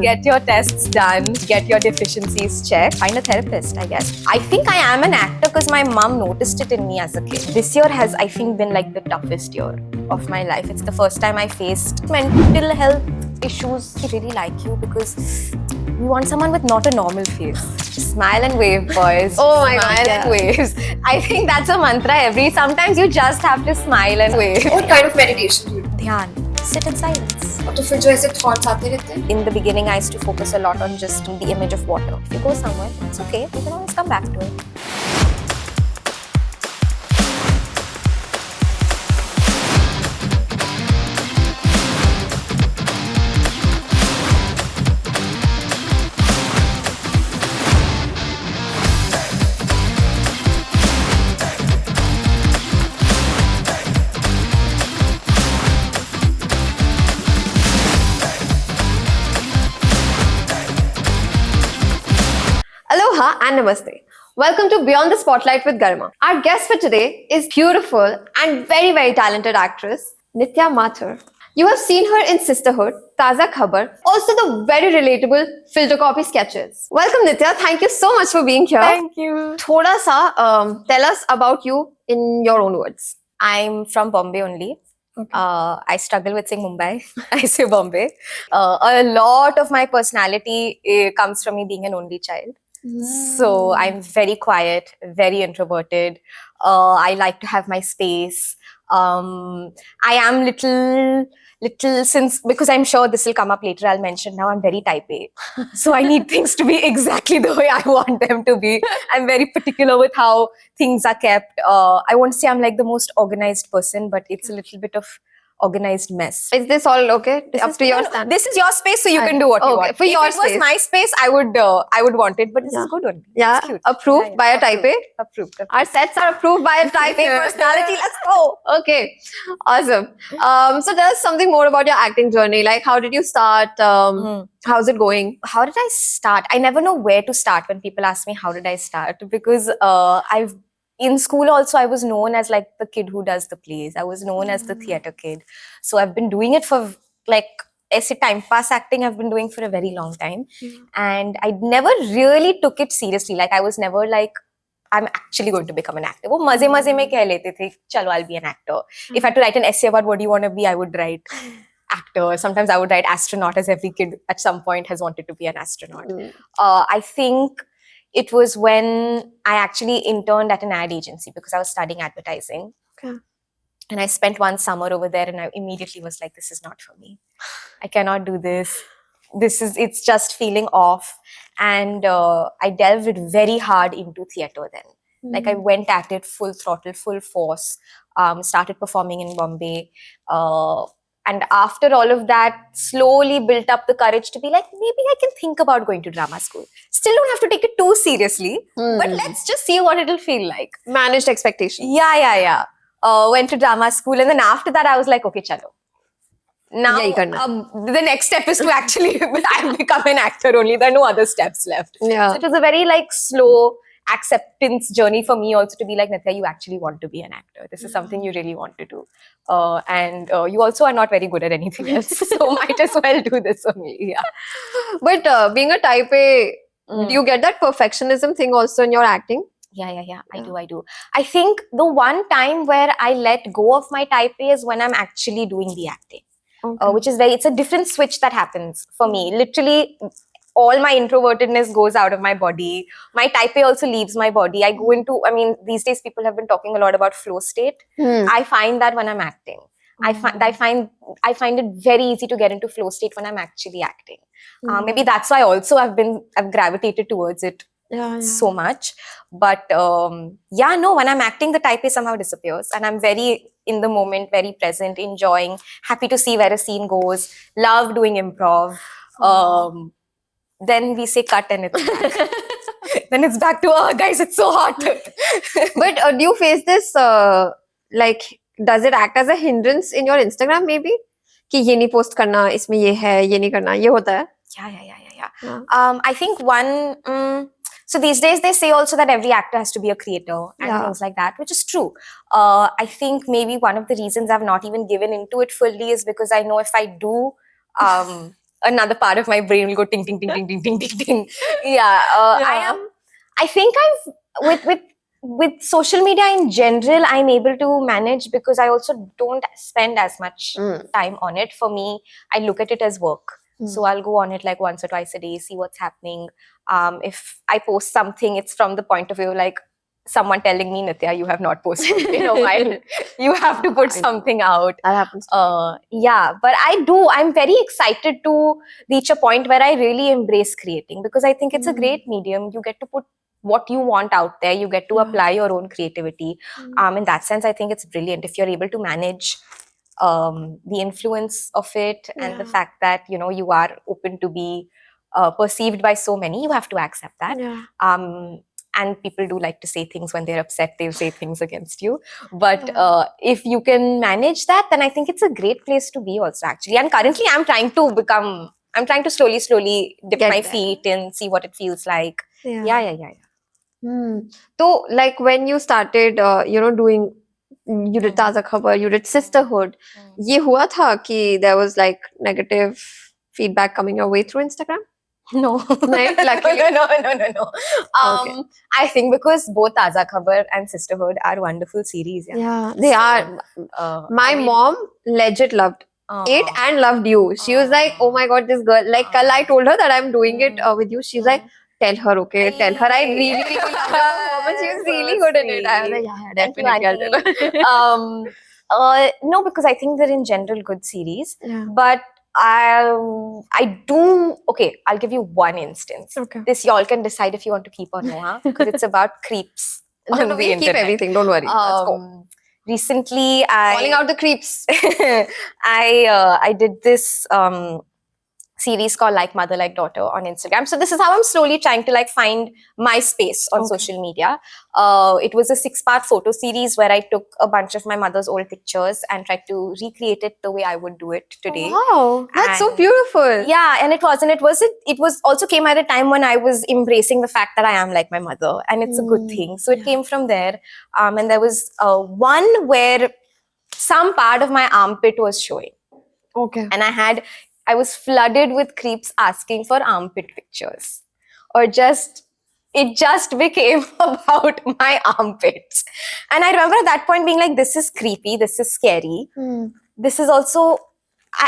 Get your tests done, get your deficiencies checked, find a therapist, I guess. I think I am an actor because my mom noticed it in me as a kid. This year has, I think, been like the toughest year of my life. It's the first time I faced mental health issues. I really like you because we want someone with not a normal face. Just smile and wave, boys. Oh my God, Smile and waves. I think that's a mantra sometimes you just have to smile and wave. What kind of meditation do you do? Dhyan. Sit in silence. तो फिर जो ऐसे thoughts आते रहते हैं? In the beginning, I used to focus a lot on just the image of water. If you go somewhere, it's okay. You can always come back to it. Aloha and Namaste. Welcome to Beyond the Spotlight with Garma. Our guest for today is beautiful and very, very talented actress, Nitya Mathur. You have seen her in Sisterhood, Taza Khabar, also the very relatable filter copy sketches. Welcome Nitya, thank you so much for being here. Thank you. Thoda sa, tell us about you in your own words. I'm from Bombay only. Okay. I struggle with saying Mumbai. I say Bombay. A lot of my personality comes from me being an only child. So I'm very quiet, very introverted. I like to have my space. I am little since, because I'm sure this will come up later, I'll mention now I'm very type A. So I need things to be exactly the way I want them to be. I'm very particular with how things are kept. I won't say I'm like the most organized person, but it's a little bit of organized mess. Is this all okay? Up to your stand. This is your space, so you can do what you want. For if your it space. was my space, I would want it, but this is good only. Yeah, It's cute. approved Yeah, by a type A. Approved. Our sets are approved by a type A personality. Let's go. Okay, awesome. So tell us something more about your acting journey. Like, how did you start? How's it going? How did I start? I never know where to start when people ask me how did I start, because in school also I was known as like the kid who does the plays. I was known as the theatre kid. So I've been doing it for like aise time pass acting I've been doing for a very long time. And I never really took it seriously. Like I was never like, I'm actually going to become an actor. वो मजे मजे में कह लेते थे, चलो I'll be an actor. If I had to write an essay about what do you want to be, I would write actor. Sometimes I would write astronaut, as every kid at some point has wanted to be an astronaut. I think it was when I actually interned at an ad agency because I was studying advertising. Okay. And I spent one summer over there and I immediately was like, this is not for me. I cannot do this. It's just feeling off. And I delved very hard into theatre then. Like I went at it full throttle, full force, started performing in Bombay. And after all of that, slowly built up the courage to be like, maybe I can think about going to drama school. Still don't have to take it too seriously, but let's just see what it'll feel like. Managed expectations. Yeah. Went to drama school, and then after that, I was like, okay, chalo. Now, Yahi karna. the next step is to actually become an actor only. There are no other steps left. Yeah. So it was a very like slow acceptance journey for me also to be like, Nitya, you actually want to be an actor. This is something you really want to do. And you also are not very good at anything else. So might as well do this only. Yeah. But being a type A, do you get that perfectionism thing also in your acting? Yeah. I do. I think the one time where I let go of my type A is when I'm actually doing the acting. Okay. Which is it's a different switch that happens for me. Literally, all my introvertedness goes out of my body. My type A also leaves my body. I go into, these days people have been talking a lot about flow state. I find that when I'm acting. I find it very easy to get into flow state when I'm actually acting. Maybe that's why also I've gravitated towards it so much. But when I'm acting, the type A somehow disappears. And I'm very in the moment, very present, enjoying, happy to see where a scene goes, love doing improv. Then we say cut and it's back. Then it's back to, guys, it's so hot. But do you face this, does it act as a hindrance in your Instagram maybe? कि ये नहीं post करना, इसमें ये है, ये नहीं करना, ये होता है? Yeah. I think so these days they say also that every actor has to be a creator and things like that, which is true. I think maybe one of the reasons I've not even given into it fully is because I know if I do another part of my brain will go ting ting ting ting ting ting ting ting. Yeah, I think with social media in general, I'm able to manage because I also don't spend as much time on it. For me, I look at it as work. So I'll go on it like once or twice a day, see what's happening. If I post something, it's from the point of view like someone telling me, Nitya, you have not posted in a while. You have to put something out. That happens. Yeah, but I'm very excited to reach a point where I really embrace creating because I think it's a great medium. You get to put what you want out there. You get to apply your own creativity. In that sense, I think it's brilliant if you're able to manage the influence of it and the fact that, you know, you are open to be perceived by so many. You have to accept that. And people do like to say things when they're upset, they'll say things against you. But if you can manage that, then I think it's a great place to be also, actually. And currently I'm trying to slowly dip Get my there. feet in, see what it feels like. Yeah. So, like when you started, doing, you did Taza Khabar, you did Sisterhood. ये हुआ था कि there was like negative feedback coming your way through Instagram? No. Right? Luckily. No. Okay. I think because both Taza Khabar and Sisterhood are wonderful series. Yeah, they are. My mom legit loved it and loved you. She was like, "Oh my god, this girl!" Like, kal I told her that I'm doing it with you. She's like, "Tell her, okay? Tell her I really, really love your performance. She was really good in it." I was like, "Yeah, definitely." I'll tell her. No, because I think they're in general good series. Yeah. But I do. Okay, I'll give you one instance. Okay. This y'all can decide if you want to keep or no, huh? Because it's about creeps. No, on the we keep internet. everything. Don't worry. Let's go. Recently, Calling out the creeps. I did this series called Like Mother Like Daughter on Instagram. So this is how I'm slowly trying to like find my space on social media. It was a 6-part photo series where I took a bunch of my mother's old pictures and tried to recreate it the way I would do it today. Wow, that's so And- beautiful. Yeah, and it was also came at a time when I was embracing the fact that I am like my mother, and it's a good thing. So it came from there. And there was one where some part of my armpit was showing, Okay. and I was flooded with creeps asking for armpit pictures, or it just became about my armpits. And I remember at that point being like, this is creepy, this is scary. This is also,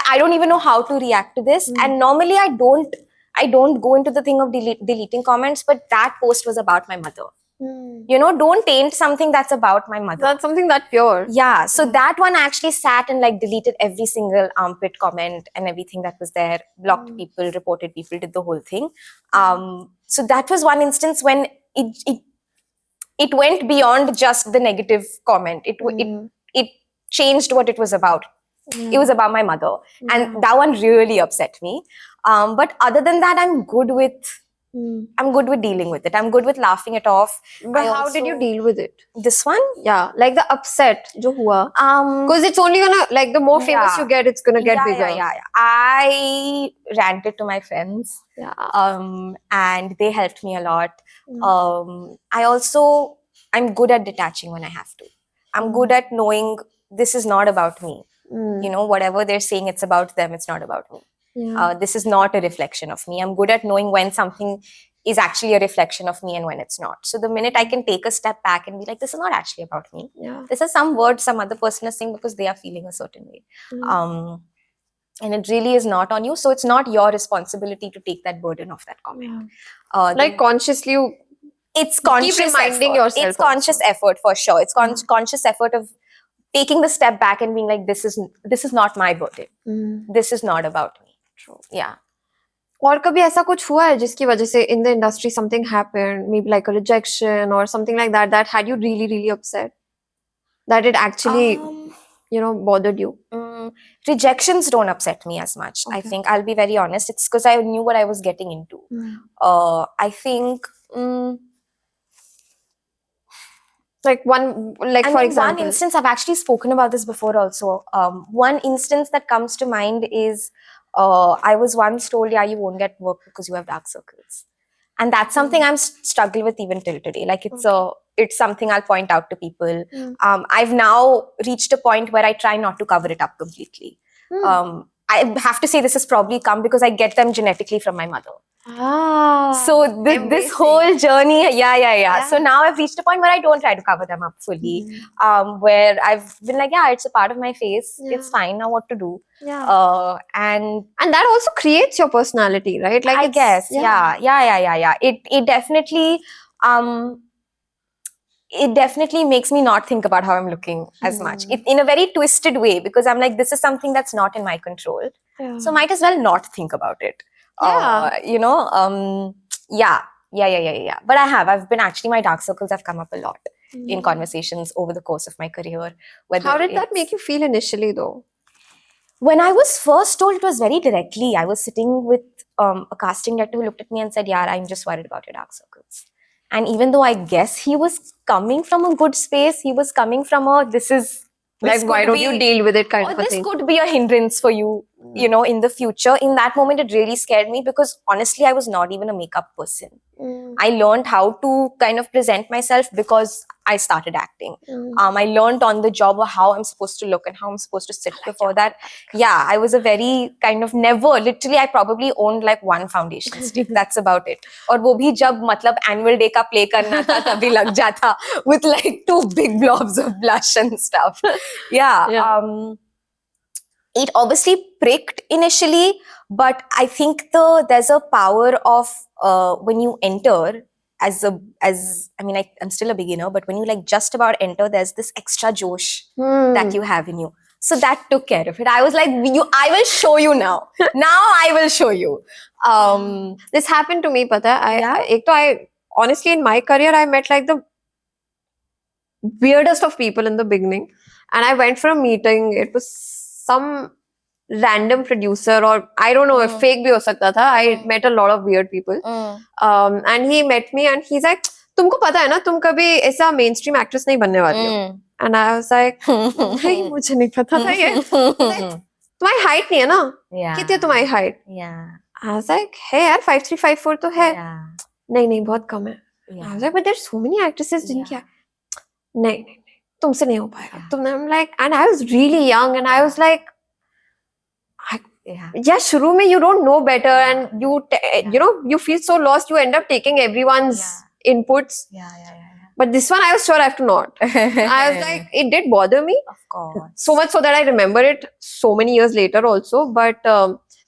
I don't even know how to react to this. And normally I don't go into the thing of deleting comments, but that post was about my mother. You know, don't taint something that's about my mother. That's something that pure. Yeah, so that one I actually sat and like deleted every single armpit comment and everything that was there, blocked people, reported people, did the whole thing. So that was one instance when it went beyond just the negative comment. It changed what it was about. It was about my mother, and that one really upset me. But other than that, I'm good with dealing with it. I'm good with laughing it off. But how did you deal with it? This one? Yeah, like the upset jo hua. Um, Because it's only gonna, like, the more famous Yeah. you get, it's gonna get bigger. Yeah. I ranted to my friends, Yeah. and they helped me a lot. I'm good at detaching when I have to. I'm good at knowing this is not about me. You know, whatever they're saying, it's about them. It's not about me. Yeah. This is not a reflection of me. I'm good at knowing when something is actually a reflection of me and when it's not. So the minute I can take a step back and be like, this is not actually about me. Yeah. This is some word some other person is saying because they are feeling a certain way. And it really is not on you. So it's not your responsibility to take that burden of that comment. Like, consciously you it's conscious reminding effort. yourself It's conscious effort for sure. It's conscious effort of taking the step back and being like, this is not my burden. This is not about me. True. Yeah. और कभी ऐसा कुछ हुआ है जिसकी वजह से in the industry something happened, maybe like a rejection or something like that, that had you really, really upset? That it actually, bothered you? Rejections don't upset me as much. I think I'll be very honest. It's because I knew what I was getting into. I think... like for example, one instance, I've actually spoken about this before also. One instance that comes to mind is I was once told, yeah, you won't get work because you have dark circles. And that's something I'm struggle with even till today. Like it's something I'll point out to people. I've now reached a point where I try not to cover it up completely. I have to say this has probably come because I get them genetically from my mother. So this Amazing. whole journey, yeah. Yeah. So now I've reached a point where I don't try to cover them up fully. Where I've been like, yeah, it's a part of my face. Yeah. It's fine now. What to do? Yeah. And And that also creates your personality, right? Like I it's- guess, yeah. It definitely it definitely makes me not think about how I'm looking as much. It, in a very twisted way, because I'm like, this is something that's not in my control. Yeah. So might as well not think about it. Yeah. You know, yeah. But I've been actually, my dark circles have come up a lot in conversations over the course of my career. How did that it's- make you feel initially, though? When I was first told, it was very directly. I was sitting with a casting director who looked at me and said, yeah, I'm just worried about your dark circles. And even though I guess he was coming from a good space, he was coming from a, this Like, why could don't be- you deal with it kind or of a this thing? could be a hindrance for you, you know, in the future. In that moment, it really scared me because honestly, I was not even a makeup person. I learned how to kind of present myself because I started acting. I learned on the job how I'm supposed to look and how I'm supposed to sit before that. Yeah, I was a very kind of literally, I probably owned like one foundation stick. That's about it. और वो भी जब मतलब annual day का play करना था तभी लग जाता with like 2 big blobs of blush and stuff. Yeah. It obviously pricked initially, but I think there's a power of when you enter I'm still a beginner, but when you like just about enter, there's this extra josh that you have in you. So that took care of it. I was like, I will show you now. Now I will show you. This happened to me, pata hai. Yeah? I honestly in my career I met like the weirdest of people in the beginning, and I went for a meeting. It was some random producer, or I don't know if fake bhi ho sakta tha. I met a lot of weird people, and he met me and he's like, तुमको पता है ना तुम कभी ऐसा mainstream actress नहीं बनने वाली हो. And I was like, नहीं मुझे नहीं पता था ये. तुम्हारी height नहीं है ना? कितनी है तुम्हारी height? Yeah. I was like, है यार 5'3", 5'4" तो है. Yeah. नहीं बहुत कम है. I Yeah. was like, but there's so many actresses जिनकी नहीं तुमसे नहीं हो पाएगा. तुमने I'm like, and I was really young and I was like, Yeah. शुरू में you don't know better and you know you feel so lost, you end up taking everyone's inputs. Yeah. But this one I was sure I have to not. I was like, it did bother me of course. so much so that I remember it so many years later also. But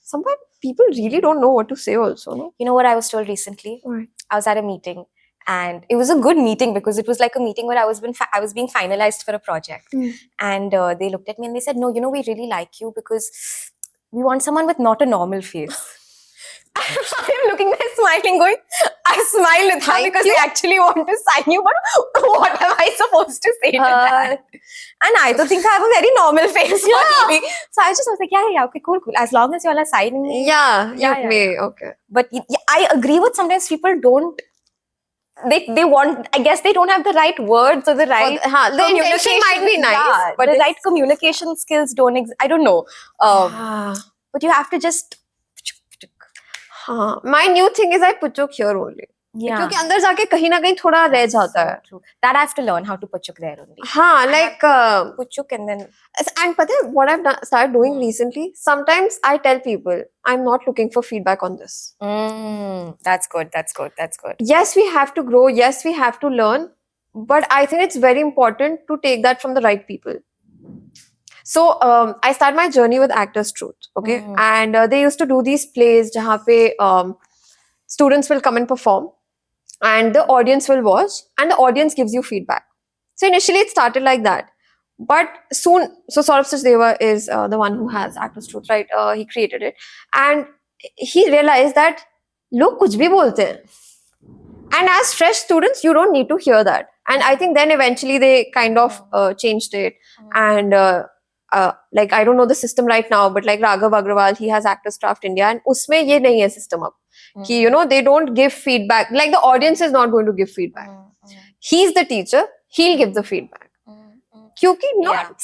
sometimes people really don't know what to say also. No? You know what I was told recently? What? I was at a meeting and it was a good meeting because it was like a meeting where I was being finalized for a project. And they looked at me and they said, no, you know, we really like you because we want someone with not a normal face. I'm looking there smiling going, I smile with her because they actually want to sign you, but what am I supposed to say to that? And I don't think I have a very normal face. Honestly. So I was like, yeah, okay, cool. As long as you all are signing me. Yeah, Yeah. me. Okay. But I agree with sometimes people don't. They want. I guess they don't have the right words or the right. The intention might be nice, but the right communication skills don't exist. I don't know. But you have to just. My new thing is I puchuk here only. Yeah. क्योंकि अंदर जाके कहीं ना कहीं थोड़ा रह जाता है. True. That I have to learn how to puchuk there only. हाँ, like Puchuk and then. and पता है what I've started doing recently? Sometimes I tell people I'm not looking for feedback on this. That's good. Yes, we have to grow. Yes, we have to learn. But I think it's very important to take that from the right people. So I started my journey with Actors Truth. Okay, and they used to do these plays जहाँ पे students will come and perform, and the audience will watch, and the audience gives you feedback. So initially it started like that, but soon, so Saurabh Sachdeva is the one who has Actors Truth, right? He created it, and he realized that लोग कुछ भी बोलते हैं, and as fresh students, you don't need to hear that. And I think then eventually they kind of changed it, and like I don't know the system right now, but like Raghav Agrawal, he has Actors Craft India, and उसमें ये नहीं है system अब. You know, they don't give feedback. Like the audience is not going to give feedback. He's the teacher. He'll give the feedback. क्योंकि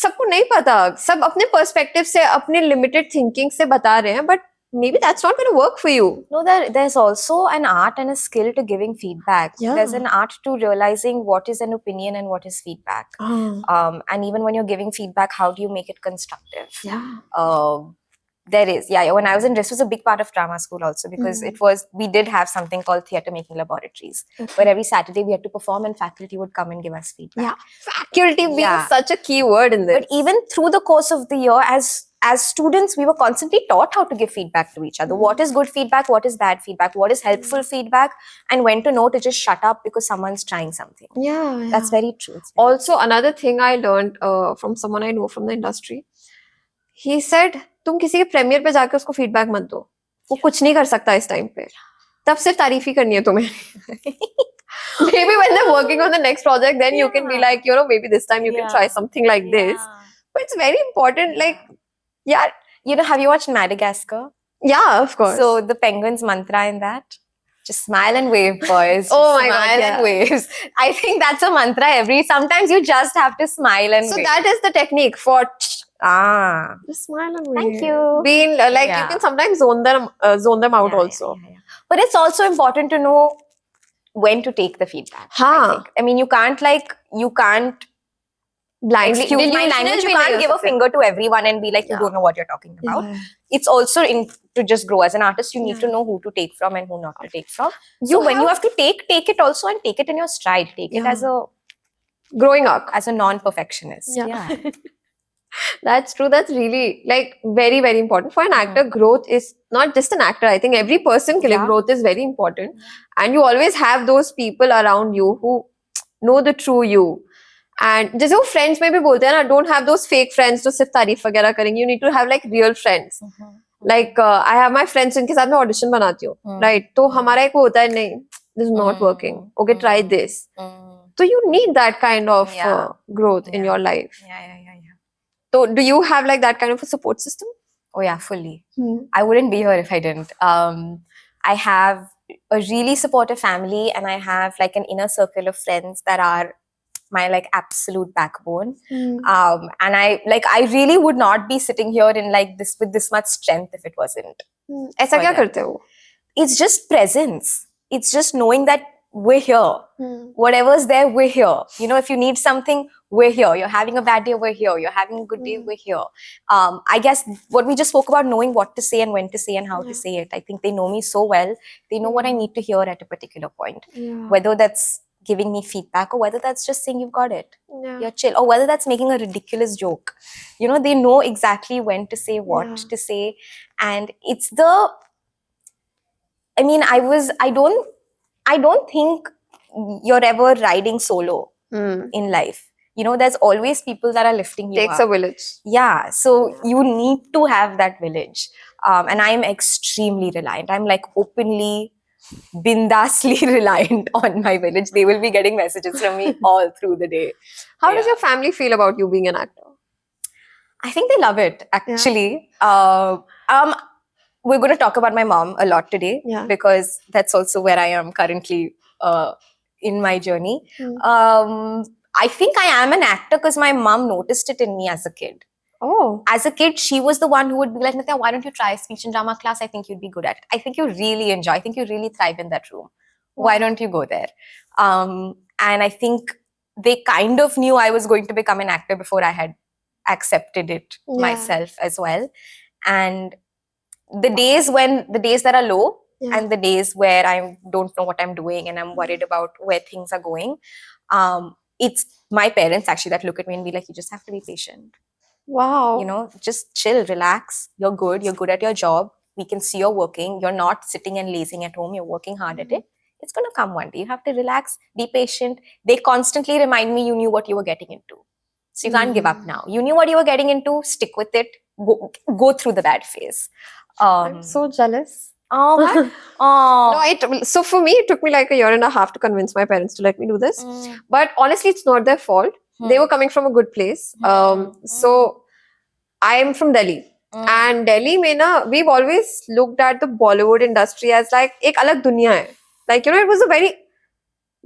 सबको नहीं पता, सब अपने perspective से, अपने limited thinking से बता रहे हैं, but maybe that's not going to work for you. No, there's also an art and a skill to giving feedback. Yeah. There's an art to realizing what is an opinion and what is feedback. And even when you're giving feedback, how do you make it constructive? Yeah. There is, yeah. When I was in this was a big part of drama school also because we did have something called theatre making laboratories where every Saturday we had to perform and faculty would come and give us feedback. Yeah, faculty being Yeah. such a key word in this. But even through the course of the year, as students, we were constantly taught how to give feedback to each other. What is good feedback? What is bad feedback? What is helpful feedback? And when to know to just shut up because someone's trying something. yeah. That's very true. It's very Also, another thing I learned from someone I know from the industry, he said, तुम किसी के premiere पे जाके उसको feedback मत दो, वो कुछ नहीं कर सकता इस टाइम पे, तब सिर्फ तारीफ ही करनी है तुम्हें. Maybe when they're working on the next project, then you can be like, you know, maybe this time you can try something like this. But it's very important, like, yeah, You know, have you watched Madagascar? yeah, of course. So the penguin's mantra in that, just smile and wave, boys. Oh Just my God, smile yeah. and waves. I think that's a mantra sometimes you just have to smile and So wave. that is the technique for just smile and wave. Thank you. Being like you Yeah. can sometimes zone them out Yeah, also. yeah. But it's also important to know when to take the feedback. I हाँ. think. I mean, you can't Blindly. excuse my delusional language. You भी नहीं can't हो give a सकते. finger to everyone and be like, you Yeah. don't know what you're talking about. Yeah. It's also to just grow as an artist. You need to know who to take from and who not to take from. So You when you have to take it also and take it in your stride. Take it Yeah. growing up. as a non-perfectionist. Yeah. That's true. That's really like very, very important. For an actor, growth is not just an actor. I think every person के लिए Yeah. growth is very important. And you always have those people around you who know the true you. And जैसे वो friends में भी बोलते हैं ना, don't have those fake friends जो सिर्फ तारीफ वगैरह करेंगे. You need to have like real friends. Like I have my friends जिनके साथ मैं audition बनाती हूँ, right? तो हमारा एक वो होता है नहीं, this is not working. Okay, try this. So you need that kind of Yeah. growth in Yeah. your life. Yeah. So do you have like that kind of a support system? Oh yeah, fully. I wouldn't be here if I didn't. I have a really supportive family and I have like an inner circle of friends that are my like absolute backbone. And I really would not be sitting here in like this with this much strength if it wasn't. ऐसा क्या Further. करते हो? It's just presence. It's just knowing that we're here. Whatever's there, we're here. You know, if you need something, we're here. You're having a bad day, we're here. You're having a good day, we're here. I guess what we just spoke about, knowing what to say and when to say and how to say it. I think they know me so well. They know what I need to hear at a particular point. Whether that's giving me feedback or whether that's just saying you've got it. Yeah. You're chill. Or whether that's making a ridiculous joke. You know, they know exactly when to say what to say. And it's I don't think you're ever riding solo in life. You know, there's always people that are lifting you Takes up. a village. Yeah, so you need to have that village. And I'm extremely reliant. I'm like openly, bindasly reliant on my village. They will be getting messages from me all through the day. How does your family feel about you being an actor? I think they love it, actually. We're going to talk about my mom a lot today because that's also where I am currently in my journey. I think I am an actor because my mom noticed it in me as a kid. Oh. As a kid, she was the one who would be like, Nitya, why don't you try speech and drama class? I think you'd be good at it. I think you really enjoy. I think you really thrive in that room. Why don't you go there? And I think they kind of knew I was going to become an actor before I had accepted it myself as well. And the days that are low and the days where I don't know what I'm doing and I'm worried about where things are going, it's my parents actually that look at me and be like, you just have to be patient. Wow. You know, just chill, relax. You're good at your job. We can see you're working. You're not sitting and lazing at home. You're working hard at it. It's going to come one day. You have to relax, be patient. They constantly remind me you knew what you were getting into. So you can't give up now. You knew what you were getting into, stick with it, go through the bad phase. I'm so jealous. Oh, what? Oh. No, so for me, it took me like a year and a half to convince my parents to let me do this. But honestly, it's not their fault. They were coming from a good place. So I am from Delhi. And Delhi mein na, we've always looked at the Bollywood industry as like ek alag dunya hai. Like, you know, it was a very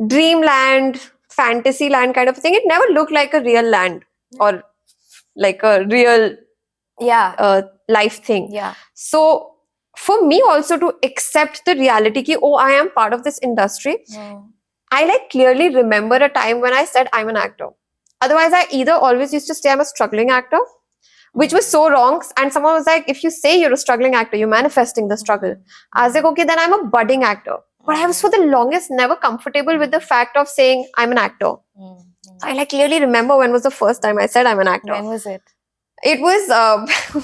dreamland, fantasy land kind of thing. It never looked like a real land or like a real life thing. Yeah. So for me also to accept the reality ki, oh, I am part of this industry, I like clearly remember a time when I said I'm an actor. Otherwise, I either always used to say I'm a struggling actor which was so wrong. And someone was like, if you say you're a struggling actor, you're manifesting the struggle. I was like, okay, then I'm a budding actor. But I was for the longest never comfortable with the fact of saying I'm an actor. I like clearly remember when was the first time I said I'm an actor. When was it? It was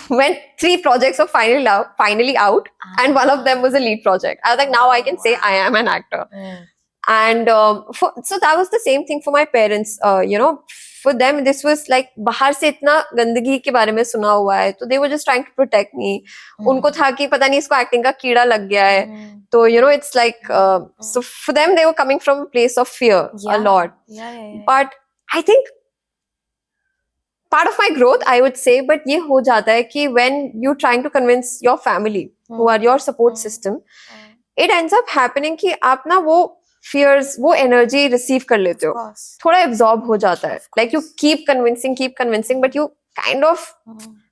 when 3 projects were finally out, and one of them was a lead project. I was like, now I can say I am an actor. And so that was the same thing for my parents. You know, for them this was like बाहर से इतना गंदगी के बारे में सुना हुआ है, तो they were just trying to protect me. उनको था कि पता नहीं इसको acting का कीड़ा लग गया है. So you know, it's like so for them they were coming from a place of fear a lot. But I think part of my growth, I would say, but ये हो जाता है कि when you're trying to convince your family who are your support system, it ends up happening कि आप ना वो fears, वो energy receive कर लेते हो, थोड़ा absorb हो जाता है. Like you keep convincing, but you kind of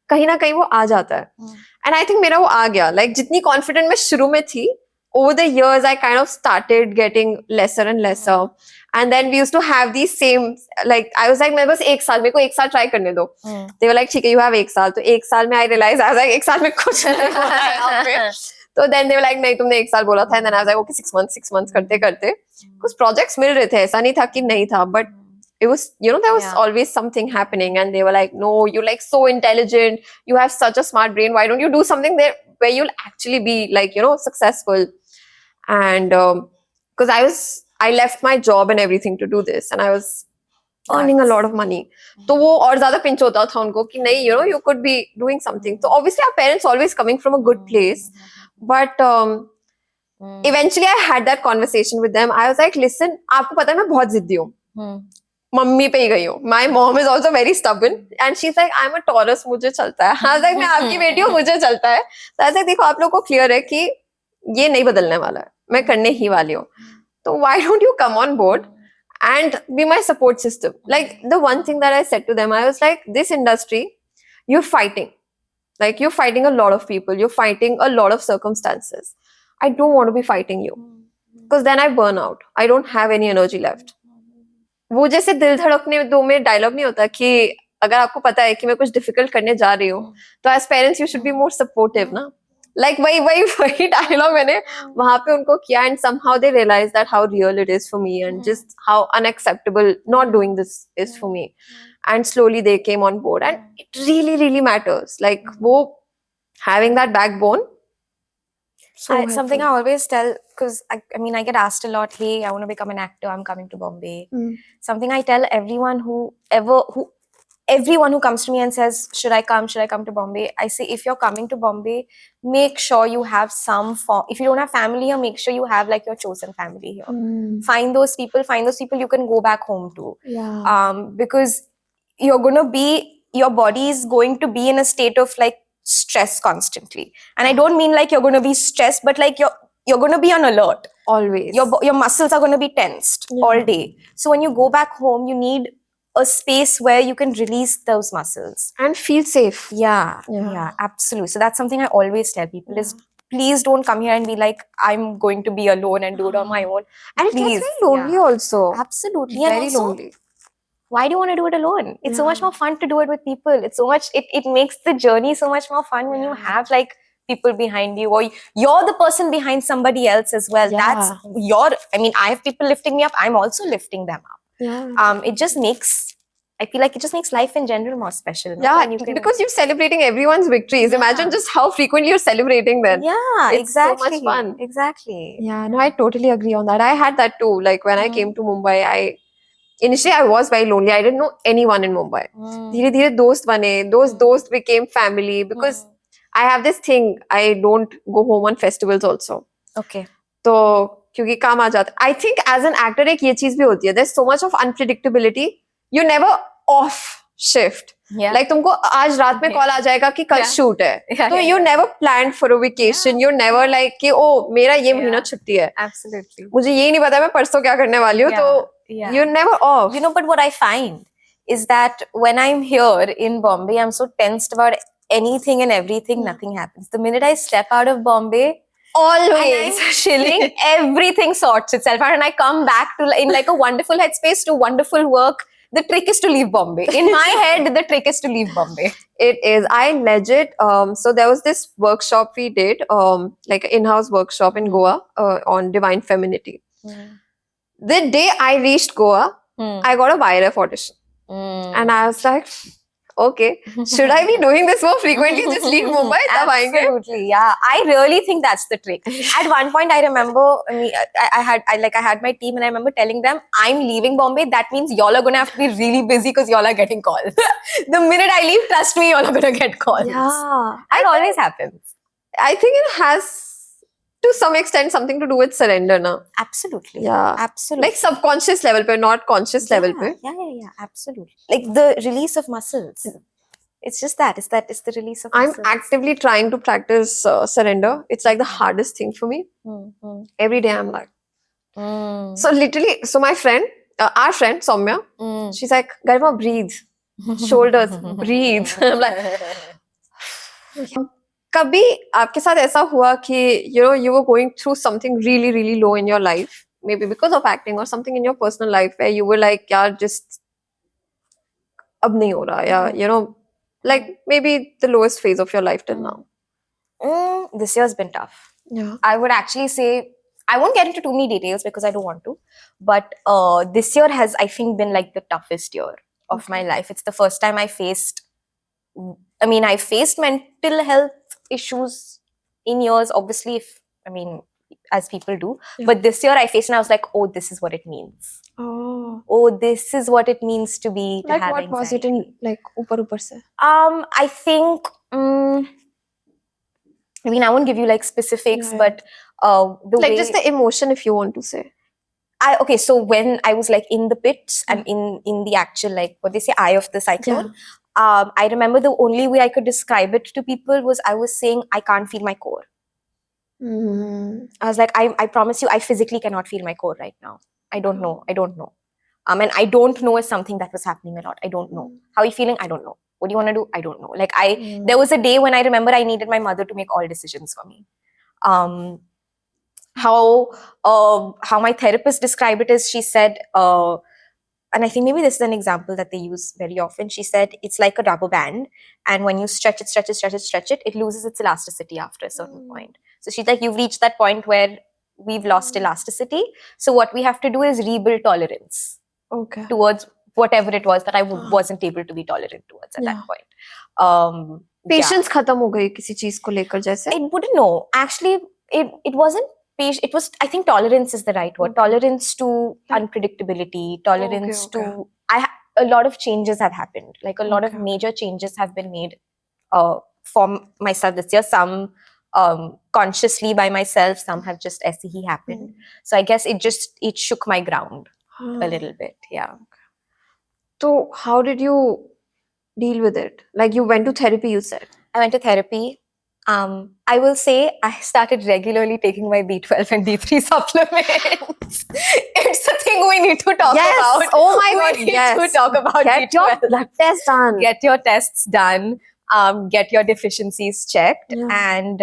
कहीं ना कहीं वो आ जाता है. And I think मेरा वो आ गया. Like जितनी confident मैं शुरू में थी, over the years I kind of started getting lesser and lesser. And then we used to have these same, like I was like, मैं बस 1 साल, मेरे को 1 साल try करने दो. They were like, ठीक है, you have 1 साल. तो 1 साल में I realized, I was like, 1 साल में कुछ नहीं होना है यहाँ पे. तो then they were like, नहीं, तुमने 1 साल बोला था. And then I was like, okay, 6 months करते कुछ projects मिल रहे थे. ऐसा नहीं था कि नहीं था, but it was, you know, there was always something happening. And they were like, no, you're like so intelligent, you have such a smart brain, why don't you do something there where you'll actually be like, you know, successful. And because I left my job and everything to do this, and I was earning a lot of money. तो वो और ज़्यादा pinch होता था उनको कि नहीं, you know, you could be doing something. So obviously our parents always coming from a good place, but eventually I had that conversation with them. I was like, listen, आपको पता है मैं बहुत जिद्दी हूँ. मम्मी पे ही गई हूँ. My mom is also very stubborn, and she's like, I'm a Taurus, मुझे चलता है. I was like, मैं आपकी बेटी हूँ, मुझे चलता है. So I was like, देखो आप लोगों को clear है कि ये नहीं बदलने वाला है, मैं करने ही वाली हूँ. So why don't you come on board and be my support system? Like the one thing that I said to them, I was like, this industry, you're fighting. Like you're fighting a lot of people. You're fighting a lot of circumstances. I don't want to be fighting you. Because then I burn out. I don't have any energy left. वो जैसे दिल धड़कने दो में dialogue नहीं होता कि अगर आपको पता है कि मैं कुछ डिफिकल्ट करने जा रही हूँ, तो as parents you should be more supportive ना. Like वही डायलॉग मैंने वहां पे उनको किया, and somehow they realized that how real it is for me and just how unacceptable not doing this is for me. And slowly they came on board, and it really matters. Like वो having that backbone. Something I always tell, because I mean I get asked a lot, hey, I want to become an actor, I'm coming to Bombay. Something I tell everyone everyone who comes to me and says, should I come to Bombay? I say, if you're coming to Bombay, make sure you have some form. If you don't have family here, make sure you have like your chosen family here. Find those people you can go back home to. Because your body is going to be in a state of like stress constantly. And I don't mean like you're going to be stressed, but like you're going to be on alert. Always. Your muscles are going to be tensed all day. So when you go back home, you need a space where you can release those muscles and feel safe. Yeah, absolutely. So that's something I always tell people is, please don't come here and be like, I'm going to be alone and do it on my own. And please, it gets very lonely also. Absolutely. Very lonely. Why do you want to do it alone? It's so much more fun to do it with people. It's so much, it makes the journey so much more fun when you have like people behind you, or you're the person behind somebody else as well. That's I have people lifting me up. I'm also lifting them up. It just makes, I feel like it just makes life in general more special. Yeah, because you're celebrating everyone's victories. Imagine just how frequently you're celebrating then. Yeah, it's exactly. so much fun. Exactly. Yeah, no, I totally agree on that. I had that too. Like when I came to Mumbai, initially I was very lonely. I didn't know anyone in Mumbai. Dheere dheere dost bane. Those dost became family because I have this thing. I don't go home on festivals also. Okay. So क्योंकि काम आ जाता है. I think as an actor एक ये चीज भी होती है. There's so much of unpredictability. You're never off shift. Like तुमको आज रात में कॉल आ जाएगा कि कल शूट है. तो you never planned for a vacation. You're never like कि ओ मेरा ये महीना छुट्टी है. Absolutely. मुझे ये नहीं पता मैं परसों क्या करने वाली हूँ. तो you're never off. You know, but what I find is that when I'm here in Bombay, I'm so tensed about anything and everything. Nothing happens. The minute I step out of Bombay, always chilling, everything sorts itself out, and I come back to in like a wonderful headspace to wonderful work. the trick is to leave Bombay. In my head, the trick is to leave Bombay. It is. I legit. So there was this workshop we did, like an in-house workshop in Goa on divine femininity. The day I reached Goa, I got a YRF audition, and I was like, okay, should I be doing this more frequently? Just leave Mumbai, tab aayenge. Absolutely, yeah. I really think that's the trick. At one point, I remember I had my team, and I remember telling them, "I'm leaving Bombay. That means y'all are gonna have to be really busy because y'all are getting calls. The minute I leave, trust me, y'all are gonna get calls. Yeah, That always happens. I think it has to some extent something to do with surrender, na? Absolutely. Yeah. Absolutely. Like subconscious level pe, not conscious level pe. Yeah, absolutely. Like the release of muscles. It's just that. It's the release of I'm muscles. actively trying to practice surrender. It's like the hardest thing for me. Every day I'm like. So literally, my friend, our friend Soumya, she's like, Garima, breathe. Shoulders, breathe. I'm like, कभी आपके साथ ऐसा हुआ कि you were going through something really really low in your life, maybe because of acting or something in your personal life where you were like, यार just अब नहीं हो रहा, या like maybe the lowest phase of your life till now? This year's been tough. Yeah. I would actually say, I won't get into too many details because I don't want to, but this year has, I think, been like the toughest year of my life. It's the first time I faced mental health issues in years, obviously, as people do. Yeah. But this year I faced, and I was like, oh, this is what it means. Oh, this is what it means to be, to Like have what was it in anxiety. like upar se? I think, I won't give you like specifics, Yeah. but the Like way just the emotion, if you want to say. so when I was like in the pits and in the actual, like what they say, eye of the cyclone, I remember the only way I could describe it to people was I was saying, I can't feel my core. I was like, I promise you, I physically cannot feel my core right now. I don't know. And I don't know is something that was happening a lot. I don't know. How are you feeling? I don't know. What do you want to do? I don't know. Like there was a day when I remember I needed my mother to make all decisions for me. How my therapist described it is, she said, and I think maybe this is an example that they use very often. She said, it's like a rubber band, and when you stretch it, it loses its elasticity after a certain point. So she's like, you've reached that point where we've lost elasticity. So what we have to do is rebuild tolerance towards whatever it was that I wasn't able to be tolerant towards at that point. Patience khatam ho gayi kisi cheez ko lekar jaise? It wouldn't know. Actually, it wasn't patience. It was, I think tolerance is the right word. Tolerance to unpredictability, tolerance to... a lot of changes have happened. Like a lot of major changes have been made for myself this year. Some consciously by myself, some have just SCE happened. So I guess it shook my ground a little bit. Yeah. So how did you deal with it? Like you went to therapy, you said. I went to therapy. I will say I started regularly taking my B12 and D3 supplements. It's a thing we need to talk about. Oh my God, We need to talk about Get B12. your blood test done. Get your tests done. Get your deficiencies checked, and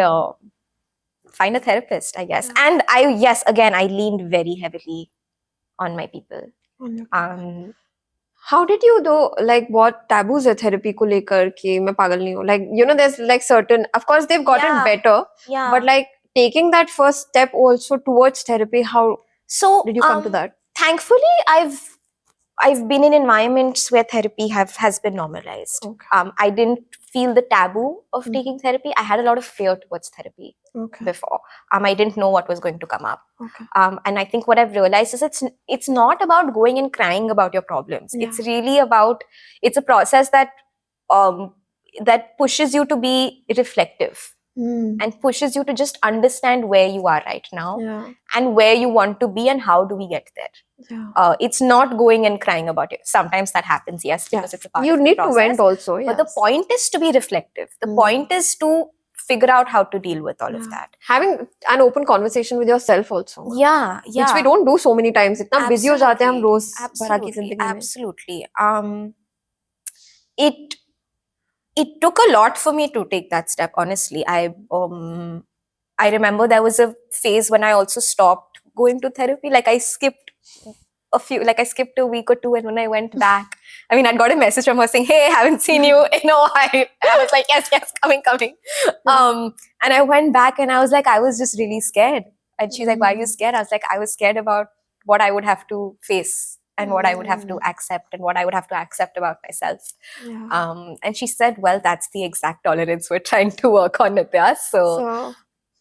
find a therapist, I guess. And I leaned very heavily on my people. How did you though, like what taboos are therapy ko lekar ki main pagal nahi hu? Like, there's like certain, of course they've gotten better, but like taking that first step also towards therapy, how did you come to that? Thankfully, I've been in environments where therapy has been normalized. I didn't feel the taboo of taking therapy. I had a lot of fear towards therapy before. I didn't know what was going to come up. And I think what I've realized is it's not about going and crying about your problems. It's really about, it's a process that that pushes you to be reflective and pushes you to just understand where you are right now and where you want to be and how do we get there. It's not going and crying about it. Sometimes that happens, yes, because it's a part You of the need to process. vent also, But the point is to be reflective. The point is to figure out how to deal with all of that. Having an open conversation with yourself also. Yeah. Which we don't do so many times. Itna busy ho jate hain hum roz bhara ki zindagi mein. Absolutely. It took a lot for me to take that step, honestly. I remember there was a phase when I also stopped going to therapy. Like I skipped I skipped a week or two, and when I went back, I mean, I got a message from her saying, "Hey, haven't seen you in a while." I was like, "Yes, yes, coming." And I went back, and I was like, I was just really scared. And she's like, "Why are you scared?" I was like, "I was scared about what I would have to face and what I would have to accept and what I would have to accept about myself." Yeah. And she said, "Well, that's the exact tolerance we're trying to work on, Nitya. So So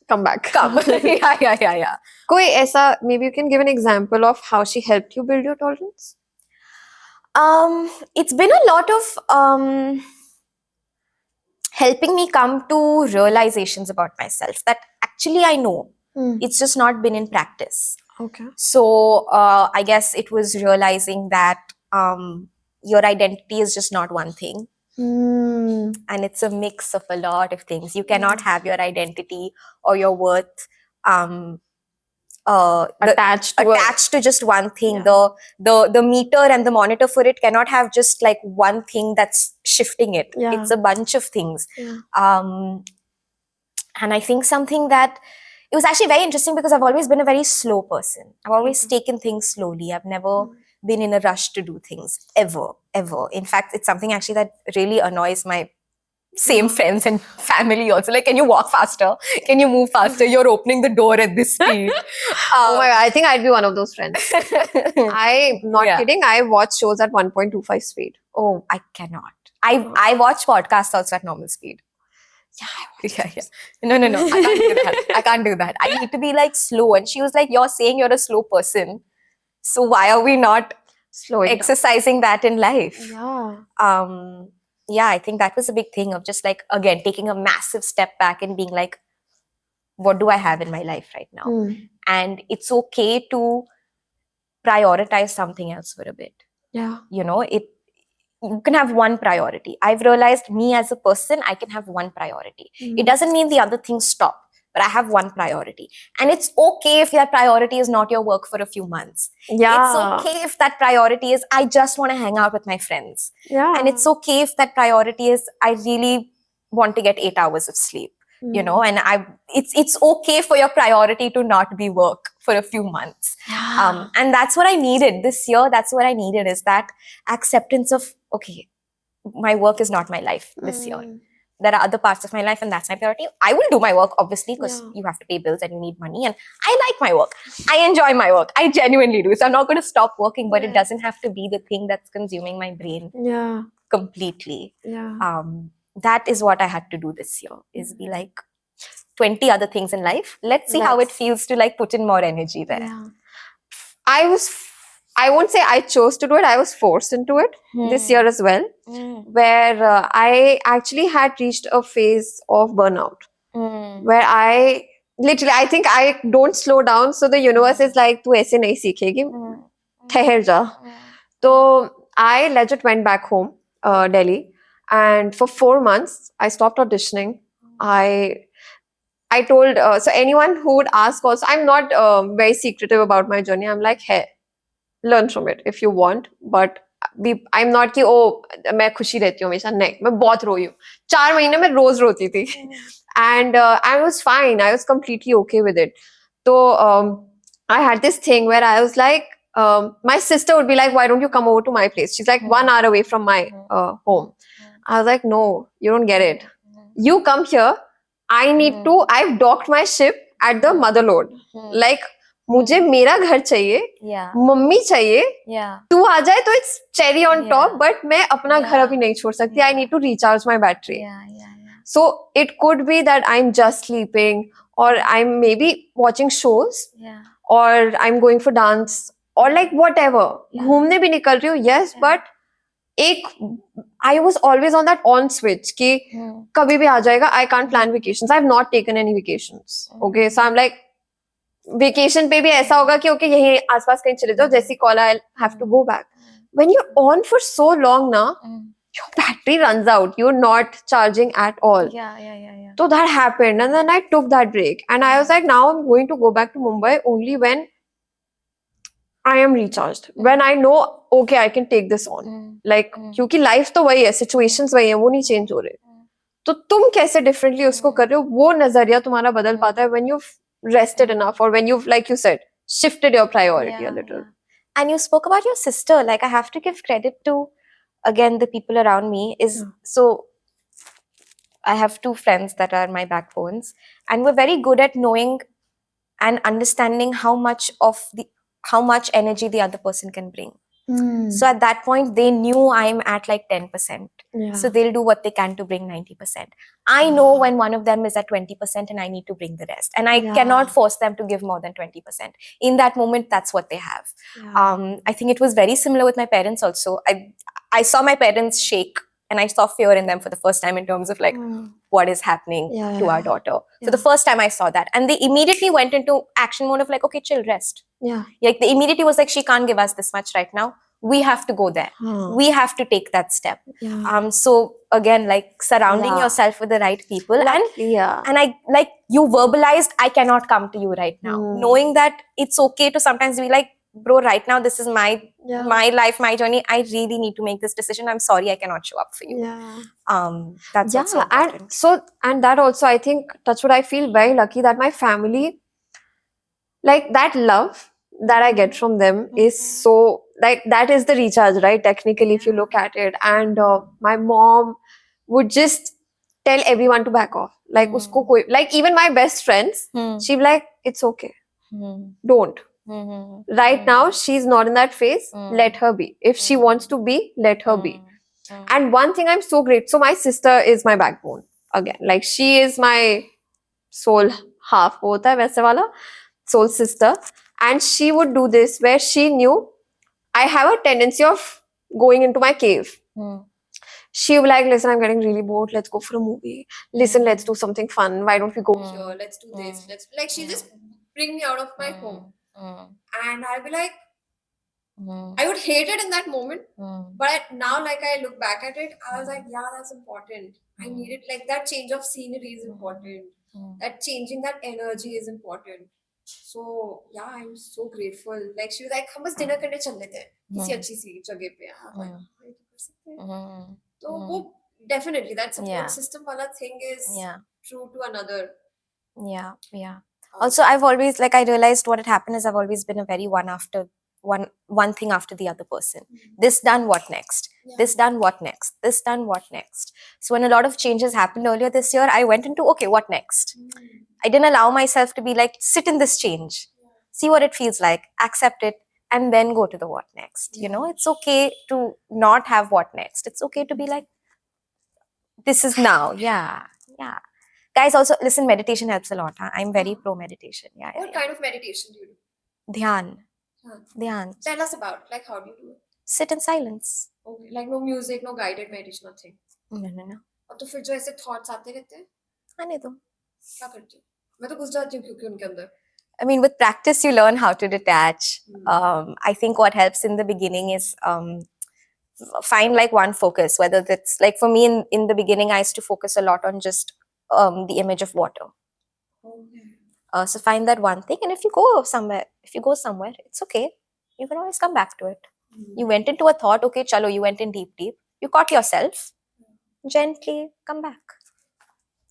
come back. come." Yeah. कोई ऐसा, maybe you can give an example of how she helped you build your tolerance? It's been a lot of helping me come to realizations about myself that actually I know. It's just not been in practice. Okay. So I guess it was realizing that your identity is just not one thing, and it's a mix of a lot of things. You cannot have your identity or your worth Attached to attached to just one thing. Yeah. The meter and the monitor for it cannot have just like one thing that's shifting it. Yeah. It's a bunch of things. Yeah. And I think something that it was actually very interesting because I've always been a very slow person. I've always taken things slowly. I've never been in a rush to do things ever. In fact, it's something actually that really annoys my same friends and family also. Like, can you walk faster? Can you move faster? You're opening the door at this speed. Oh my God, I think I'd be one of those friends. I'm not Yeah. kidding. I watch shows at 1.25 speed. Oh, I cannot. I watch podcasts also at normal speed. Yeah. No. I can't do that. I can't do that. I need to be like slow. And she was like, "You're saying you're a slow person. So why are we not Slow it down. exercising that in life?" Yeah. Yeah, I think that was a big thing of just like, again, taking a massive step back and being like, what do I have in my life right now? And it's okay to prioritize something else for a bit. Yeah. You know, you can have one priority. I've realized me as a person, I can have one priority. It doesn't mean the other things stop, but I have one priority. And it's okay if that priority is not your work for a few months. Yeah. It's okay if that priority is, I just want to hang out with my friends. Yeah. And it's okay if that priority is, I really want to get 8 hours of sleep. You know, and it's okay for your priority to not be work for a few months. Yeah. And that's what I needed this year. That's what I needed, is that acceptance of, okay, my work is not my life this year. There are other parts of my life, and that's my priority. I will do my work, obviously, because you have to pay bills and you need money. And I like my work. I enjoy my work. I genuinely do. So I'm not going to stop working, but it doesn't have to be the thing that's consuming my brain Yeah. completely. Yeah. That is what I had to do this year, is be like 20 other things in life. Let's see how it feels to like put in more energy there. Yeah. I won't say I chose to do it. I was forced into it this year as well, where I actually had reached a phase of burnout, where I think I don't slow down. So the universe is like, tu aise nahi seekhegi, ठहर जा. So I legit went back home, Delhi, and for 4 months I stopped auditioning. I told, so anyone who would ask also, I'm not very secretive about my journey. I'm like, hey, learn from it if you want, but I'm not कि मैं खुशी रहती हूँ हमेशा. नहीं, मैं बहुत रोई हूँ. 4 महीने में रोज रोती थी. And I was fine. I was completely okay with it. So I had this thing where I was like, my sister would be like, why don't you come over to my place? She's like 1 hour away from my home. I was like, no, you don't get it. You come here. I've docked my ship at the motherlode. Like, मुझे मेरा घर चाहिए, mummy चाहिए, तू आ जाए तो it's cherry on top, but मैं अपना घर अभी नहीं छोड़ सकती. I need to recharge my battery. So it could be that I'm just sleeping, or I'm maybe watching shows, or I'm going for dance, or like whatever. घूमने भी निकल रही हूँ, yes, but I was always on that on switch कि कभी भी आ जाएगा. I can't plan vacations. I've not taken any vacations. Okay, so I'm like, vacation पे भी ऐसा होगा कि okay, यहीं आसपास कहीं चले जाओ, जैसी call I'll have to go back. When you're on for so long now, your battery runs out. You're not charging at all. Yeah. So that happened, and then I took that break, and I was like, now I'm going to go back to Mumbai only when I am recharged, when I know okay, I can take this on. Like, क्योंकि life तो वही है, situations वही है, वो नहीं change हो रहे. तो तुम कैसे differently उसको कर रहे हो, वो नजरिया तुम्हारा बदल पाता है when you've rested enough, or when you've, like you said, shifted your priority a little. And you spoke about your sister. Like, I have to give credit to, again, the people around me. So I have two friends that are my backbones, and we're very good at knowing and understanding how much energy the other person can bring. So at that point, they knew I'm at like 10%. Yeah. So they'll do what they can to bring 90%. I know when one of them is at 20% and I need to bring the rest. And I Yeah. cannot force them to give more than 20%. In that moment, that's what they have. I think it was very similar with my parents also. I saw my parents shake and I saw fear in them for the first time in terms of like, what is happening Yeah, to yeah. our daughter. Yeah. For the first time I saw that. And they immediately went into action mode of like, okay, chill, rest. Yeah. Like they immediately was like, she can't give us this much right now. We have to go there. We have to take that step. Yeah. So again, like surrounding Yeah. yourself with the right people, Yeah. and I like you verbalized, I cannot come to you right now. Knowing that it's okay to sometimes be like, bro, right now this is my life, my journey. I really need to make this decision. I'm sorry, I cannot show up for you. Yeah. That's what's so important. And that also, I think, that's what I feel very lucky that my family, like that love that I get from them is so, like, that is the recharge, right? Technically, if you look at it. And my mom would just tell everyone to back off. Like, usko koi, like, even my best friends, she'd be like, it's okay. Don't. Right now, she's not in that phase. Let her be. If she wants to be, let her be. And one thing I'm so great. So my sister is my backbone. Again, like she is my soul half. वो होता है वैसे वाला soul sister. And she would do this where she knew I have a tendency of going into my cave. She would be like, listen, I'm getting really bored. Let's go for a movie. Listen, let's do something fun. Why don't we go here? Let's do this. Let's like she just bring me out of my home, and I'd be like, I would hate it in that moment, but now like I look back at it, I was like, yeah, that's important. I needed like that change of scenery is important. That changing that energy is important. So yeah, I'm so grateful. Like she was like, हम बस dinner करने चल लेते हैं किसी अच्छी सी जगह पे. I was like, हाँ, ये तो कर सकते हैं. तो वो definitely that support Yeah. system वाला thing is true to another. Yeah. Also, I've always, like, I realized what had happened is I've always been a very one thing after the other person. This done, what next? This done, what next? This done, what next? So when a lot of changes happened earlier this year, I went into, okay, what next? I didn't allow myself to be like, sit in this change, see what it feels like, accept it, and then go to the what next. You know, it's okay to not have what next. It's okay to be like, this is now. Yeah. Guys, also listen, meditation helps a lot. Huh? I'm very pro meditation. Yeah. What kind of meditation do you do? Dhyan. Tell us about like how do you do it? Sit in silence. Okay, like no music, no guided meditation, nothing. No. अब तो फिर जो ऐसे thoughts आते रहते हैं आने दो. क्या करती हूँ मैं तो घुस जाती हूँ क्योंकि उनके अंदर. I mean, with practice, you learn how to detach. I think what helps in the beginning is find like one focus, whether that's like for me in the beginning, I used to focus a lot on just the image of water. So find that one thing, and if you go somewhere, it's okay. You can always come back to it. You went into a thought, okay, chalo, you went in deep. You caught yourself. Gently come back.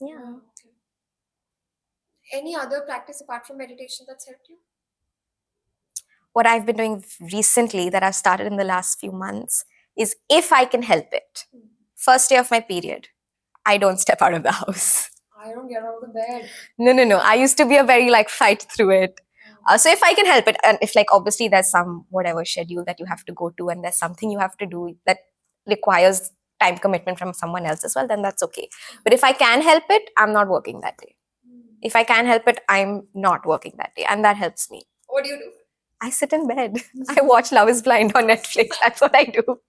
Yeah. Any other practice apart from meditation that's helped you? What I've been doing recently that I've started in the last few months is, if I can help it, first day of my period, I don't step out of the house. I don't get out of the bed. No. I used to be a very like fight through it. So if I can help it, and if like obviously there's some whatever schedule that you have to go to and there's something you have to do that requires time commitment from someone else as well, then that's okay. But if I can help it, I'm not working that day. If I can help it, I'm not working that day. And that helps me. What do you do? I sit in bed. I watch Love is Blind on Netflix. That's what I do.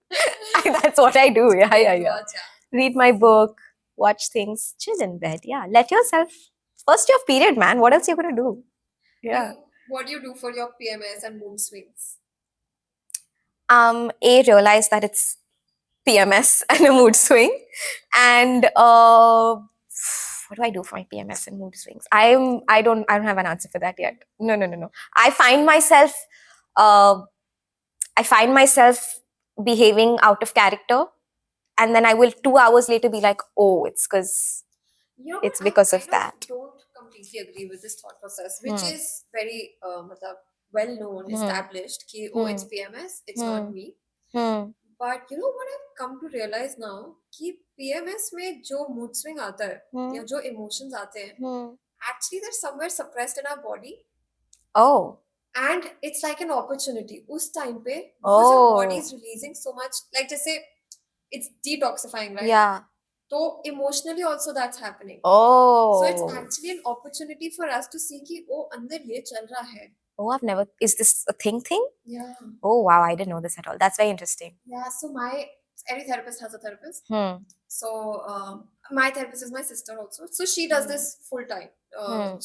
That's what I do. Yeah. Read my book, watch things, chill in bed. Yeah. Let yourself, first your period, man. What else you going to do? Yeah. What do you do for your PMS and mood swings? Realize that it's PMS and a mood swing. And what do I do for my PMS and mood swings? I don't have an answer for that yet. No. I find myself behaving out of character, and then I will 2 hours later be like, oh, it's because it's because of that. I don't completely agree with this thought process, which is very well known, Hmm. established, ki, oh, it's Hmm. PMS, it's not Hmm. me. Hmm. But you know what I've come to realize now? कि PMS में जो mood swing आता है Hmm. या जो emotions आते हैं, Hmm. actually they're somewhere suppressed in our body, Oh. and it's like an opportunity. उस time पे because your body Oh. is releasing so much, like just say it's detoxifying, right? Yeah. So emotionally also that's happening. Oh. So it's actually an opportunity for us to see कि oh अंदर ये चल रहा है. Oh, I've never. Is this a thing? Yeah. Oh, wow. I didn't know this at all. That's very interesting. Yeah. So every therapist has a therapist. Hmm. So my therapist is my sister also. So she does this full time.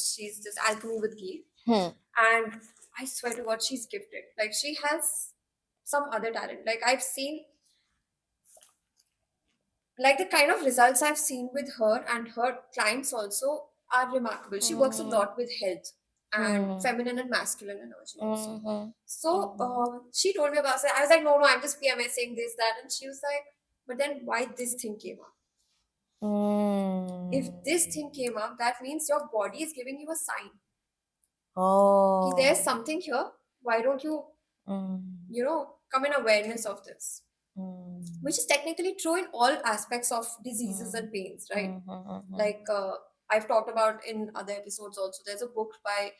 She's just alchemy with ghee, Hmm. and I swear to God, she's gifted. Like she has some other talent. Like I've seen, like the kind of results I've seen with her and her clients also are remarkable. She works a lot with health and feminine and masculine energy also. Mhm. So she told me about it. I was like, no, I'm just PMSing this, that. And she was like, but then why this thing came up? If Mm. this thing came up, that means your body is giving you a sign. Oh. Ki there's something here. Why don't you, Mm. come in awareness of this? Mm. Which is technically true in all aspects of diseases and pains, right? Mhm. Like I've talked about in other episodes also. There's a book by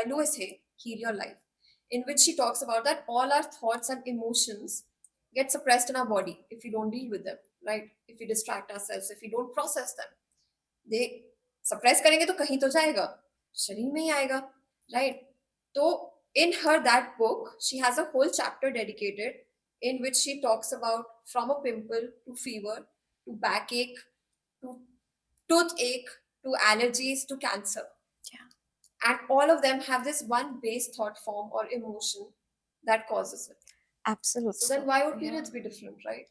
Louise Hay, Heal Your Life, in which she talks about that all our thoughts and emotions get suppressed in our body if we don't deal with them, right? If we distract ourselves, if we don't process them, they suppress करेंगे तो कहीं तो जाएगा, शरीर में ही आएगा, right? तो in her that book, she has a whole chapter dedicated in which she talks about from a pimple to fever to backache to toothache to allergies to cancer. Yeah. And all of them have this one base thought form or emotion that causes it. Absolutely. So then why would periods be different, right?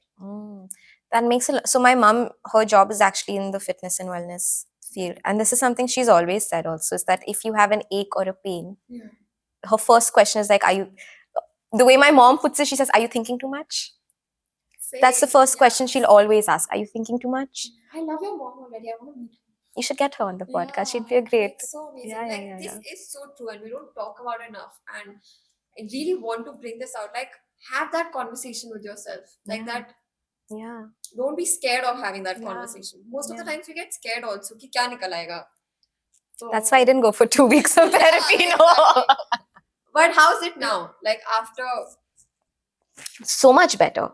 That makes a lot. So my mom, her job is actually in the fitness and wellness field, and this is something she's always said also, is that if you have an ache or a pain, Yeah. her first question is like, "Are you?" The way my mom puts it, she says, "Are you thinking too much?" That's the Same, first yeah. question she'll always ask. Are you thinking too much? I love your mom already. I want to meet her. You should get her on the podcast. Yeah, She'd be a great. like so amazing. Yeah, like yeah, this yeah. is so true, and we don't talk about it enough. And I really want to bring this out. Like, have that conversation with yourself. Like Yeah. that. Yeah. Don't be scared of having that Yeah. conversation. Most of the Yeah. times we get scared also. Ki kya nikal aayega? So, That's why I didn't go for 2 weeks of therapy. Yeah, No. exactly. But how's it now? Like after. So much better.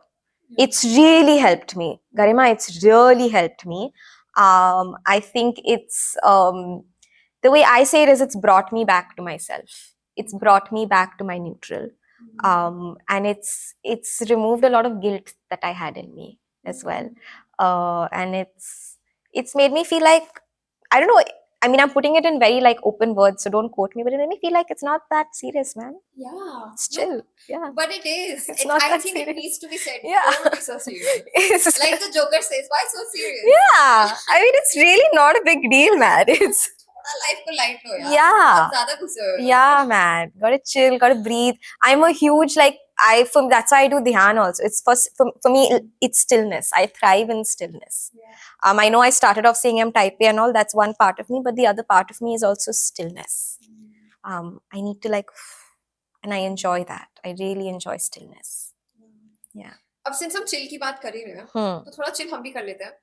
It's really helped me. Garima, it's really helped me. I think it's the way I say it is it's brought me back to myself. It's brought me back to my neutral. And it's removed a lot of guilt that I had in me as well. And it's made me feel like, I don't know, I mean, I'm putting it in very like open words, so don't quote me, but it made me feel like it's not that serious, man. Yeah. It's chill. No, Yeah. but it is. It's not I that think it serious. needs to be said. Yeah. Don't be so serious. It's Like the Joker says, why so serious? yeah, I mean, it's really not a big deal, man. It's थोड़ा life को light लो यार. Yeah. बहुत ज़्यादा घुसे हुए हो. yeah, man. Gotta chill, gotta breathe. I'm a huge that's why I do dhyan also. It's for me, it's stillness. I thrive in stillness. Yeah. I know I started off saying I'm type A and all. That's one part of me, but the other part of me is also stillness. I need to and I enjoy that. I really enjoy stillness. Yeah. अब since हम chill की बात कर ही रहे हैं, तो थोड़ा chill हम भी कर लेते हैं.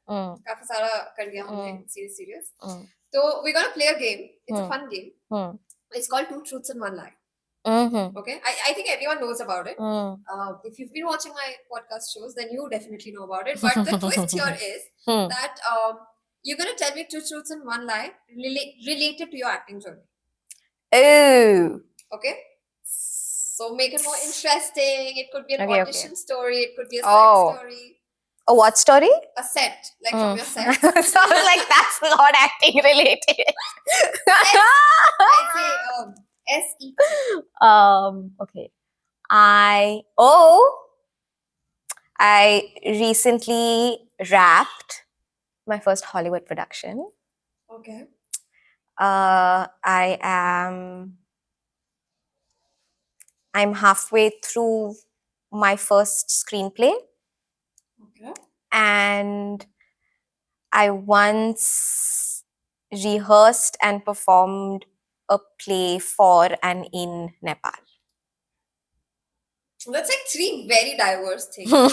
काफी सारा कर लिया हमने serious. So we're gonna play a game. It's a fun game. It's called Two Truths and One Lie. Okay, I think everyone knows about it. If you've been watching my podcast shows, then you definitely know about it. But the twist here is that you're gonna tell me two truths and one lie related to your acting journey. Oh. Okay. So make it more interesting. It could be an Okay, audition story. It could be a set Oh. story. A what story? A set, like from your set. So I was like, that's not acting related. I say SE. Okay. I recently wrapped my first Hollywood production. Okay. I'm halfway through my first screenplay. Okay. And I once rehearsed and performed a play for and in Nepal? That's like three very diverse things. Right?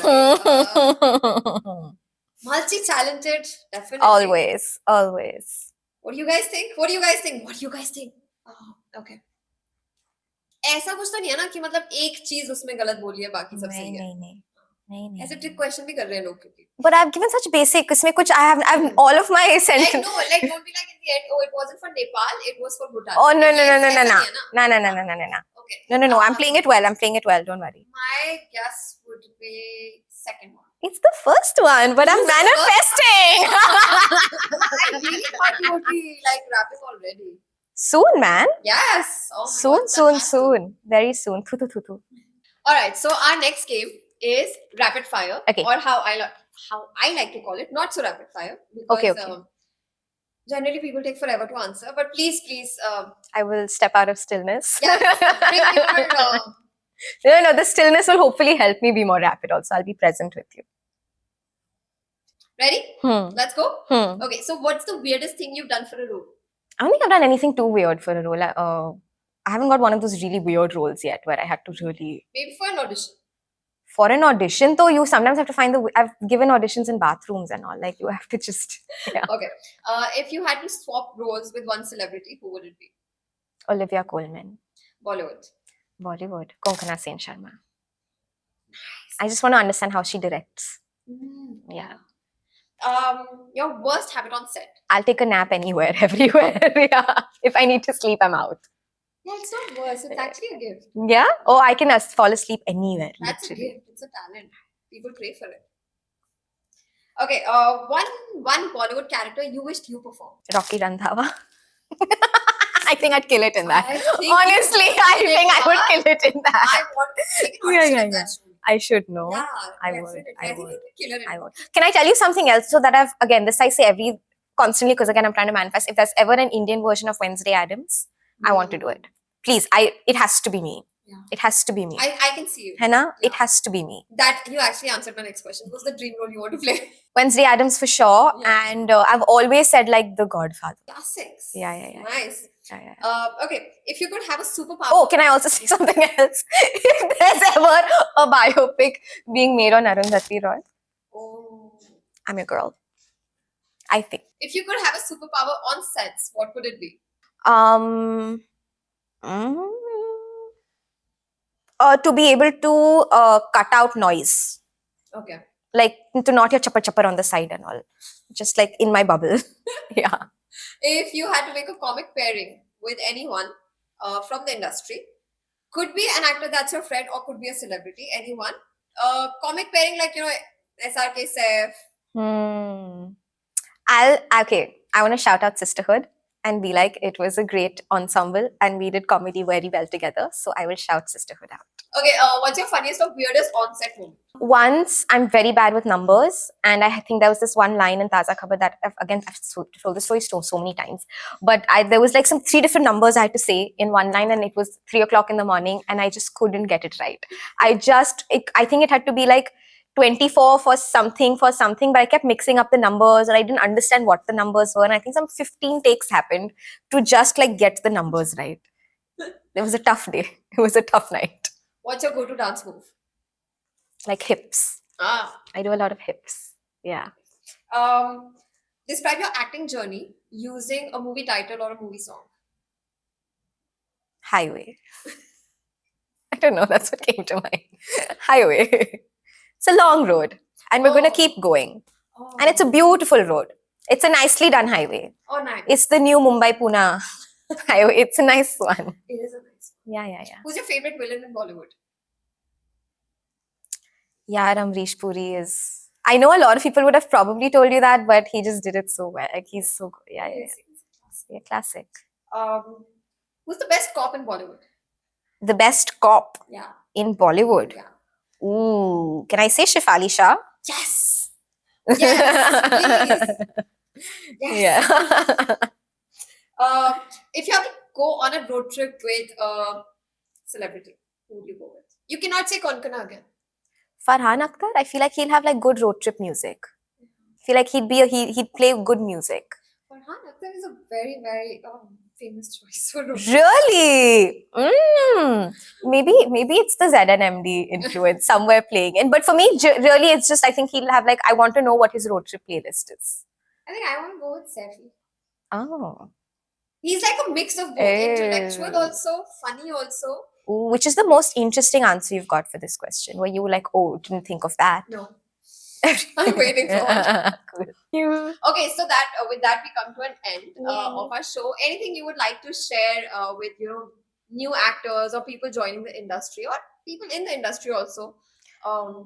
Multi-talented, definitely. Always, always. What do you guys think? What do you guys think? What do you guys think? Oh, okay. ऐसा कुछ तो नहीं है ना कि मतलब एक चीज उसमें गलत बोली है बाकी सब सही है नहीं ऐसे ट्रिक क्वेश्चन भी कर रहे हैं लोग क्योंकि But I've given such basic. इसमें कुछ I've all of my like sentence. no like don't be like in the end oh it wasn't for Nepal it was for Bhutan Oh no no no no ऐसा no नहीं no है ना? no. Okay. No. I'm playing it well. I'm playing it well. Don't worry. My guess would be second one. It's the first one, but I'm manifesting. I really thought you would be like rapping already. Soon, man. Yes. Oh my Soon, God, that soon, has to. soon. Very soon. Thu. All right. So our next game is rapid fire, Okay. or how I like to call it, not so rapid fire because Okay. generally people take forever to answer. But please, I will step out of stillness. yeah, bring your. No. The stillness will hopefully help me be more rapid. Also, I'll be present with you. Ready? Let's go. Hmm. Okay. So what's the weirdest thing you've done for a role? I don't think I've done anything too weird for a role. I haven't got one of those really weird roles yet where I had to really. Maybe for an audition. For an audition, though, you sometimes have to find I've given auditions in bathrooms and all. Like, you have to just. Yeah. Okay. If you had to swap roles with one celebrity, who would it be? Olivia Colman. Bollywood. Bollywood. Konkana Sen Sharma. I just want to understand how she directs. Yeah. Your worst habit on set? I'll take a nap anywhere, everywhere. Yeah. If I need to sleep, I'm out. Yeah, it's not worse. It's actually a gift. Yeah? Oh, I can fall asleep anywhere. That's literally. a gift. It's a talent. People pray for it. Okay. One Bollywood character you wished you performed. Rocky Randhawa. I think I'd kill it in that. I think Honestly, I think I would kill it in that. I want to take an Yeah, audition yeah, in yeah. that show. I should know. Yeah, I would, definitely. I think would. you could kill it. I would. Can I tell you something else? So that this I say constantly because again I'm trying to manifest. If there's ever an Indian version of Wednesday Addams, I want to do it. Please, it has to be me. Yeah. It has to be me. I can see you. Henna, Yeah. it has to be me. That you actually answered my next question. Who's the dream role you want to play? Wednesday Addams for sure. Yeah. And I've always said like The Godfather. Classics. Yeah. Nice. Yeah. Okay. If you could have a superpower. Oh, can I also say something else? If there's ever a biopic being made on Arundhati Roy, Oh. I'm your girl. I think. If you could have a superpower on sets, what would it be? To be able to cut out noise. Okay. Like to not hear chapper on the side and all. Just like in my bubble. Yeah. If you had to make a comic pairing with anyone from the industry, could be an actor that's your friend or could be a celebrity, anyone. Comic pairing like, SRK Saif. I want to shout out Sisterhood and be like, it was a great ensemble and we did comedy very well together. So I will shout Sisterhood out. Okay, what's your funniest or weirdest on-set moment? Once, I'm very bad with numbers, and I think there was this one line in Taza Khabar that I've told the story so many times. But there was like some 3 different numbers I had to say in one line, and it was 3 o'clock in the morning, and I just couldn't get it right. I think it had to be like 24 for something, but I kept mixing up the numbers, and I didn't understand what the numbers were. And I think some 15 takes happened to just like get the numbers right. It was a tough day. It was a tough night. What's your go-to dance move? Like hips. I do a lot of hips. Yeah. Describe your acting journey using a movie title or a movie song. Highway. I don't know. That's what came to mind. Highway. It's a long road, and we're going to keep going. And it's a beautiful road. It's a nicely done highway. Oh, nice. It's the new Mumbai-Pune highway. It's a nice one. It is a nice one. Yeah. Who's your favorite villain in Bollywood? Yeah, Amrish Puri is... I know a lot of people would have probably told you that, but he just did it so well. Like, he's so good. Yeah. Yeah, classic. Who's the best cop in Bollywood? The best cop Yeah. in Bollywood? Yeah. Ooh, can I say Shefali Shah? Yes! Yes, please. Yes. Yeah. If you have to go on a road trip with a celebrity, who would you go with? You cannot say Konkana again. Farhan Akhtar, I feel like he'll have like good road trip music. I feel like he'd play good music. Farhan Akhtar is a very, very famous choice for role. Really? Maybe it's the ZNMD influence somewhere playing in. But for me, really, it's just I think he'll have like I want to know what his road trip playlist is. I think I want to go with Saifi. Oh. He's like a mix of both, intellectual also, funny also. Ooh, which is the most interesting answer you've got for this question? Where you were like, oh, didn't think of that. No. I'm waiting for it. Cool. Okay, so that with that we come to an end of our show. Anything you would like to share with new actors or people joining the industry or people in the industry also?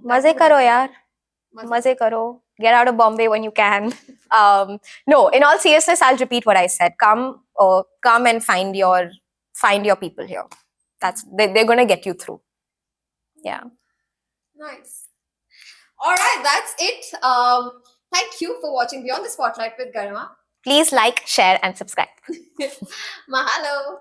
Maze karo yaar. Maze karo. Get out of Bombay when you can. No, in all seriousness, I'll repeat what I said. Come and find your people here. They're gonna get you through. Yeah. Nice. All right, that's it. Thank you for watching Beyond the Spotlight with Garima. Please like, share, and subscribe. Mahalo.